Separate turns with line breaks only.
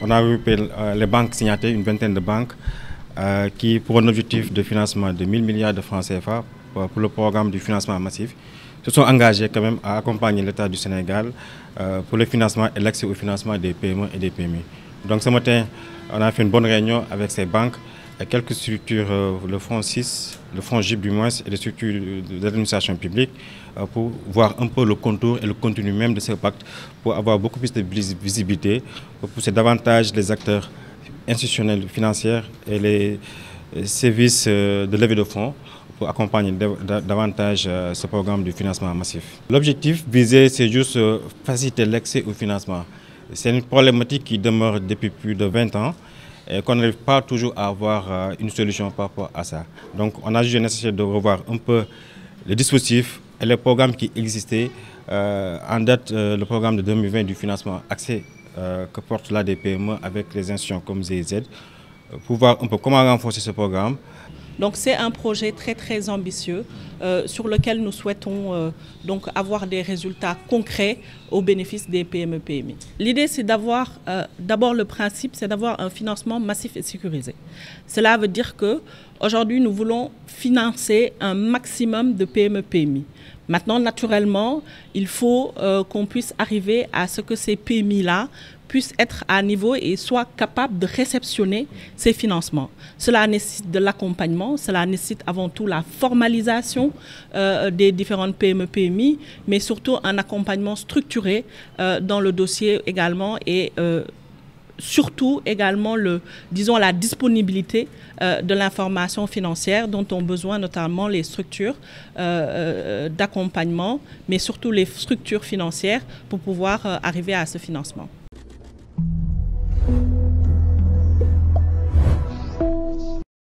on a regroupé les banques signataires, une vingtaine de banques, qui, pour un objectif de financement de 1000 milliards de francs CFA pour le programme du financement massif, se sont engagés quand même à accompagner l'État du Sénégal pour le financement et l'accès au financement des PME et des PMI. Donc ce matin, on a fait une bonne réunion avec ces banques et quelques structures, le Fonds 6, le Fonds GIP du moins, et les structures d'administration publique, pour voir un peu le contour et le contenu même de ce pacte, pour avoir beaucoup plus de visibilité, pour pousser davantage les acteurs institutionnels financiers et les services de levée de fonds pour accompagner davantage ce programme de financement massif. L'objectif visé, c'est juste faciliter l'accès au financement. C'est une problématique qui demeure depuis plus de 20 ans et qu'on n'arrive pas toujours à avoir une solution par rapport à ça. Donc on a jugé nécessaire de revoir un peu les dispositifs et les programmes qui existaient. En date, le programme de 2020 du financement accès que porte là des PME avec les institutions comme GIZ, pour voir un peu comment renforcer ce programme.
Donc c'est un projet très ambitieux sur lequel nous souhaitons donc avoir des résultats concrets au bénéfice des PME-PMI. L'idée c'est d'avoir, d'abord le principe, c'est d'avoir un financement massif et sécurisé. Cela veut dire qu'aujourd'hui nous voulons financer un maximum de PME-PMI. Maintenant, naturellement, il faut qu'on puisse arriver à ce que ces PMI-là puissent être à niveau et soient capables de réceptionner ces financements. Cela nécessite de l'accompagnement, cela nécessite avant tout la formalisation des différentes PME-PMI, mais surtout un accompagnement structuré dans le dossier également et surtout également la disponibilité de l'information financière dont ont besoin notamment les structures d'accompagnement, mais surtout les structures financières pour pouvoir arriver à ce financement.